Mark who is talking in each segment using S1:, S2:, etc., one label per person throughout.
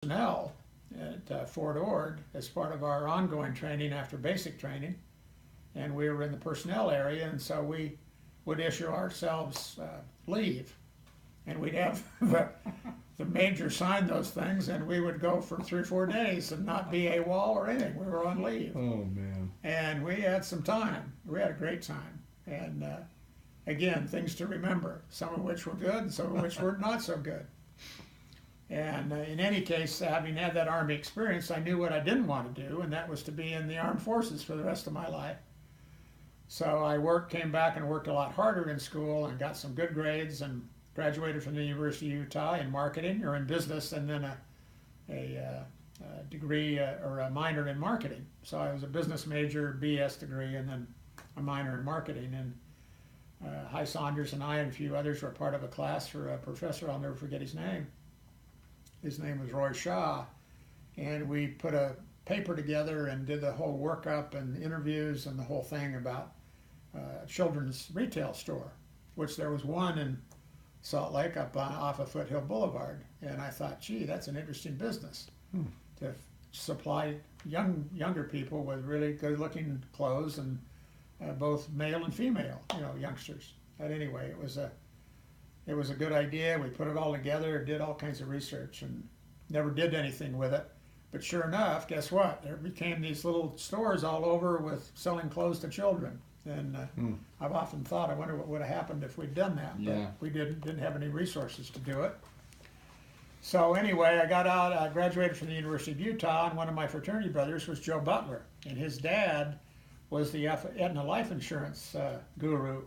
S1: personnel at Fort Ord as part of our ongoing training after basic training, and we were in the personnel area, and so we would issue ourselves leave, and we'd have the major sign those things, and we would go for 3 or 4 days and not be AWOL or anything. We were on leave.
S2: Oh man.
S1: And we had some time. We had a great time. And again, things to remember, some of which were good and some of which were not so good. And in any case, having had that Army experience, I knew what I didn't want to do, and that was to be in the armed forces for the rest of my life. So I came back and worked a lot harder in school and got some good grades and graduated from the University of Utah in marketing, or in business, and then a degree or a minor in marketing. So I was a business major, BS degree, and then a minor in marketing. And Hy Saunders and I and a few others were part of a class for a professor, I'll never forget his name. His name was Roy Shaw. And we put a paper together and did the whole workup and interviews and the whole thing about children's retail store, which there was one in Salt Lake off of Foothill Boulevard. And I thought, gee, that's an interesting business to supply younger people with really good-looking clothes, and both male and female, youngsters. But anyway, it was a good idea. We put it all together, did all kinds of research, and never did anything with it. But sure enough, guess what? There became these little stores all over with selling clothes to children. And I've often thought, I wonder what would have happened if we'd done that.
S2: Yeah.
S1: But we didn't have any resources to do it. So anyway, I got out, I graduated from the University of Utah, and one of my fraternity brothers was Joe Butler. And his dad was the Aetna life insurance guru.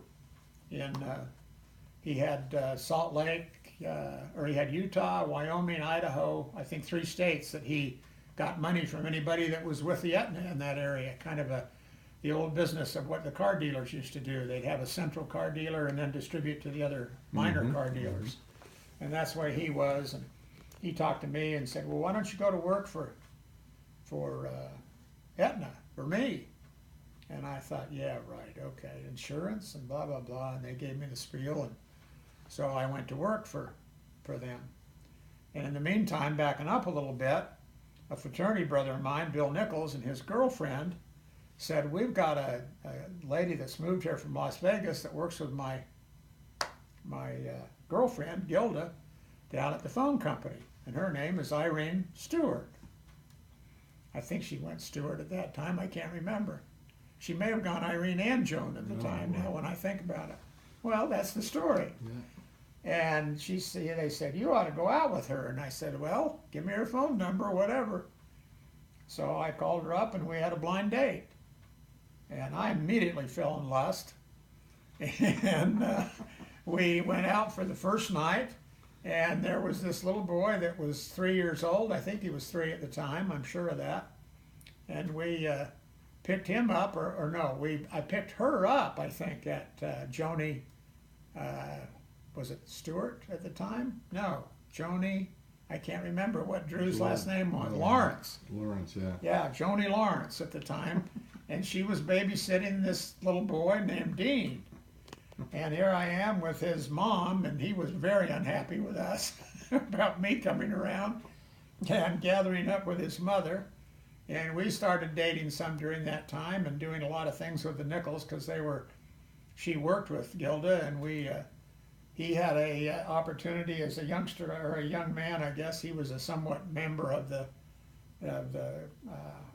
S1: He had Salt Lake, or he had Utah, Wyoming, Idaho, I think 3 states that he got money from anybody that was with the Aetna in that area, kind of the old business of what the car dealers used to do. They'd have a central car dealer and then distribute to the other minor car dealers. And that's where he was. And he talked to me and said, well, why don't you go to work for Aetna, for me? And I thought, yeah, right, okay, insurance and blah, blah, blah. And they gave me the spiel. And so I went to work for them. And in the meantime, backing up a little bit, a fraternity brother of mine, Bill Nichols, and his girlfriend said, we've got a lady that's moved here from Las Vegas that works with my girlfriend, Gilda, down at the phone company. And her name is Irene Stewart. I think she went Stewart at that time. I can't remember. She may have gone Irene and Joan at the time, now when I think about it. Well, that's the story. Yeah. And they said, you ought to go out with her. And I said, well, give me her phone number, whatever. So I called her up and we had a blind date. And I immediately fell in lust. And we went out for the first night, and there was this little boy that was 3 years old. I think he was 3 at the time, I'm sure of that. And we picked him up, or no, I picked her up, I think, at Joni, was it Stewart at the time? No, Joni, I can't remember what Drew's last name was. Lawrence.
S2: Lawrence, yeah.
S1: Yeah, Joni Lawrence at the time. And she was babysitting this little boy named Dean. And here I am with his mom, and he was very unhappy with us about me coming around and gathering up with his mother. And we started dating some during that time and doing a lot of things with the Nichols, because she worked with Gilda, and he had a opportunity as a youngster, or a young man, I guess. He was a somewhat member of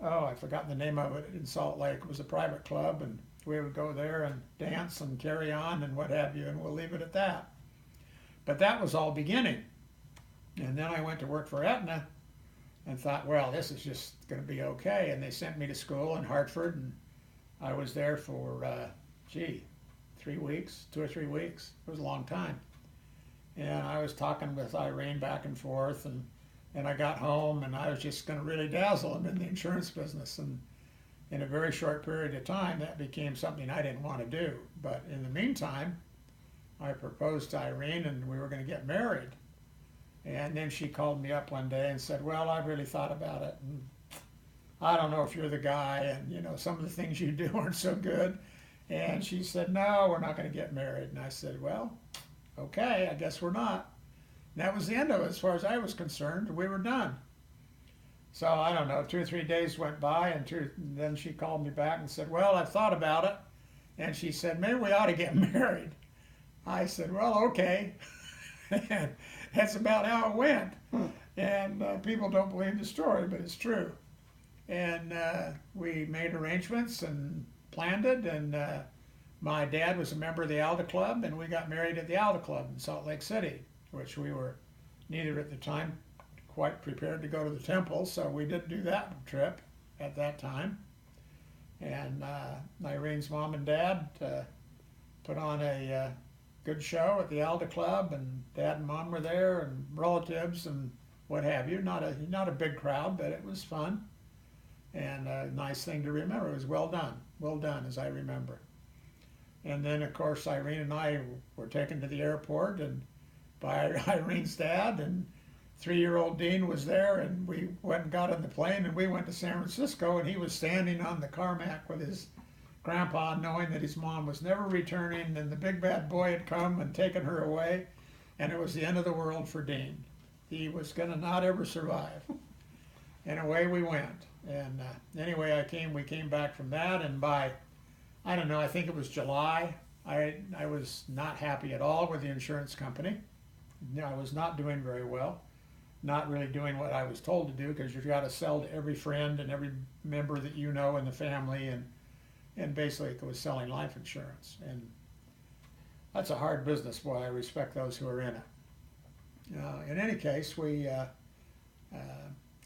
S1: I've forgotten the name of it, in Salt Lake. It was a private club, and we would go there and dance and carry on and what have you, and we'll leave it at that. But that was all beginning. And then I went to work for Aetna and thought, well, this is just going to be okay. And they sent me to school in Hartford, and I was there for, 3 weeks, 2 or 3 weeks. It was a long time. And I was talking with Irene back and forth, and I got home, and I was just going to really dazzle him in the insurance business. And in a very short period of time, that became something I didn't want to do. But in the meantime, I proposed to Irene, and we were going to get married. And then she called me up one day and said, well, I've really thought about it, and I don't know if you're the guy, and some of the things you do aren't so good. And she said, no, we're not going to get married. And I said, well, okay, I guess we're not. And that was the end of it as far as I was concerned. We were done. So I don't know, 2 or 3 days went by, and then she called me back and said, "Well, I've thought about it," and she said, "Maybe we ought to get married." I said, "Well, okay." And that's about how it went. And people don't believe the story, but it's true. And we made arrangements and planned it, and my dad was a member of the Alda Club, and we got married at the Alda Club in Salt Lake City, which we were neither at the time quite prepared to go to the temple, so we didn't do that trip at that time. And Irene's mom and dad put on a good show at the Alda Club, and Dad and Mom were there, and relatives and what have you. Not a big crowd, but it was fun and a nice thing to remember. It was well done as I remember. And then of course Irene and I were taken to the airport and by Irene's dad, and 3-year-old Dean was there, and we went and got on the plane, and we went to San Francisco, and he was standing on the tarmac with his grandpa, knowing that his mom was never returning, and the big bad boy had come and taken her away, and it was the end of the world for Dean. He was going to not ever survive. And away we went. And anyway, we came back from that, and by, I don't know, I think it was July, I was not happy at all with the insurance company. I was not doing very well, not really doing what I was told to do, because you've got to sell to every friend and every member that you know in the family, and basically it was selling life insurance. And that's a hard business, boy. I respect those who are in it. In any case,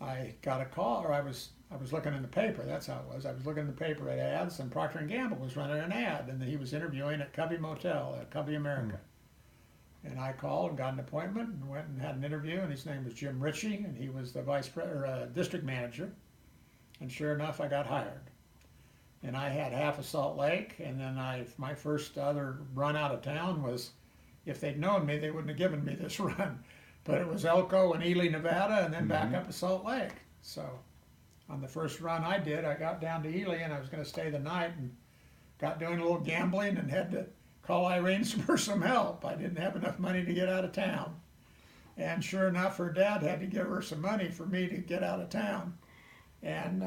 S1: I got a call, or I was looking in the paper. That's how it was. I was looking in the paper at ads, and Procter & Gamble was running an ad, and he was interviewing at Covey Motel at Covey America. And I called and got an appointment and went and had an interview, and his name was Jim Ritchie, and he was the district manager. And sure enough, I got hired. And I had half of Salt Lake, and then my first other run out of town was, if they'd known me, they wouldn't have given me this run. But it was Elko and Ely, Nevada, and then back up to Salt Lake. So on the first run I did, I got down to Ely, and I was going to stay the night, and got doing a little gambling and had to call Irene for some help. I didn't have enough money to get out of town. And sure enough, her dad had to give her some money for me to get out of town. And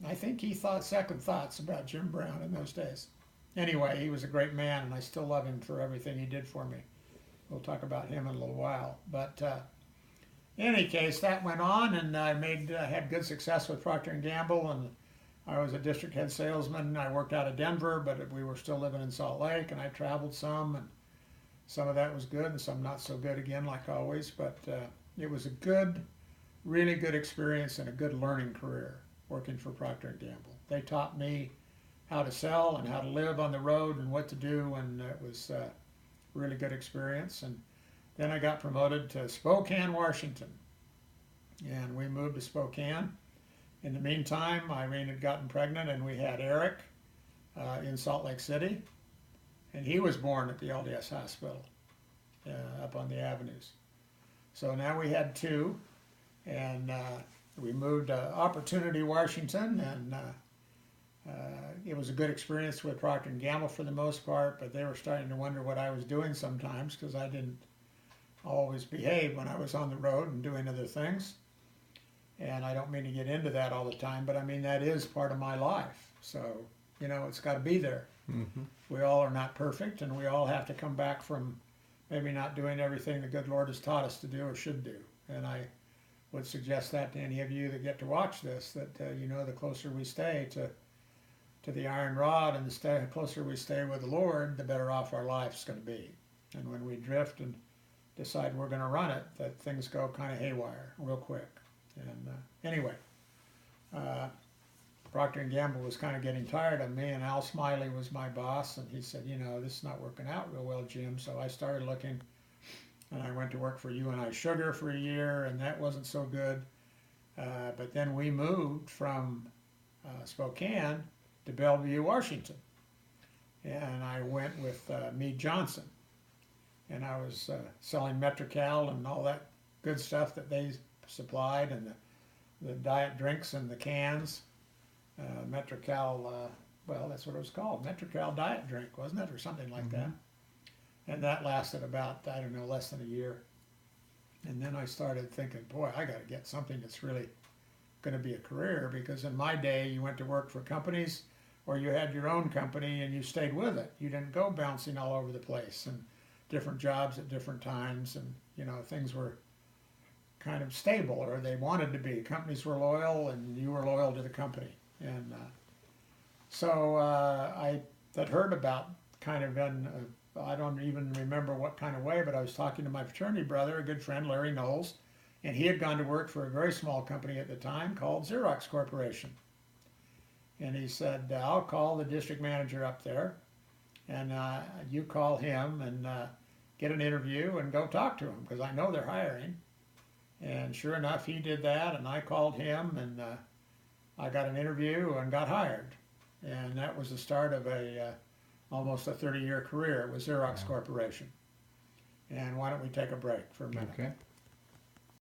S1: I think he thought second thoughts about Jim Brown in those days. Anyway, he was a great man, and I still love him for everything he did for me. We'll talk about him in a little while. But in any case, that went on, and I had good success with Procter & Gamble, and I was a district head salesman. I worked out of Denver, but we were still living in Salt Lake, and I traveled some, and some of that was good, and some not so good again, like always. But it was a really good experience and a good learning career working for Procter & Gamble. They taught me how to sell and how to live on the road and what to do, and it was a really good experience. And then I got promoted to Spokane, Washington, and we moved to Spokane. In the meantime, Irene had gotten pregnant, and we had Eric in Salt Lake City, and he was born at the LDS hospital up on the avenues. So now we had two, and we moved to Opportunity, Washington, and it was a good experience with Procter & Gamble for the most part, but they were starting to wonder what I was doing sometimes, because I didn't always behave when I was on the road and doing other things. And I don't mean to get into that all the time, but I mean, that is part of my life. So, it's got to be there. Mm-hmm. We all are not perfect, and we all have to come back from maybe not doing everything the good Lord has taught us to do or should do. And I would suggest that to any of you that get to watch this, that, the closer we stay to the iron rod, and the closer we stay with the Lord, the better off our life's going to be. And when we drift and decide we're going to run it, that things go kind of haywire real quick. And anyway, Procter & Gamble was kind of getting tired of me, and Al Smiley was my boss, and he said, this is not working out real well, Jim. So I started looking, and I went to work for UNI Sugar for a year, and that wasn't so good. But then we moved from Spokane to Bellevue, Washington, and I went with Meade Johnson, and I was selling Metrocal and all that good stuff that they supplied, and the diet drinks and the cans. Metrocal, well, that's what it was called, Metrocal diet drink, wasn't it, or something like that. And that lasted about, I don't know, less than a year. And then I started thinking, boy, I got to get something that's really going to be a career, because in my day you went to work for companies or you had your own company and you stayed with it. You didn't go bouncing all over the place and different jobs at different times, and you know, things were kind of stable, or they wanted to be. Companies were loyal and you were loyal to the company. And so I had heard about, kind of in I don't even remember what kind of way, but I was talking to my fraternity brother, a good friend, Larry Knowles, and he had gone to work for a very small company at the time called Xerox Corporation. And he said, I'll call the district manager up there, and you call him and get an interview and go talk to him, because I know they're hiring. And sure enough, he did that, and I called him, and I got an interview and got hired. And that was the start of almost a 30-year career with Xerox Corporation. And why don't we take a break for a minute?
S2: Okay.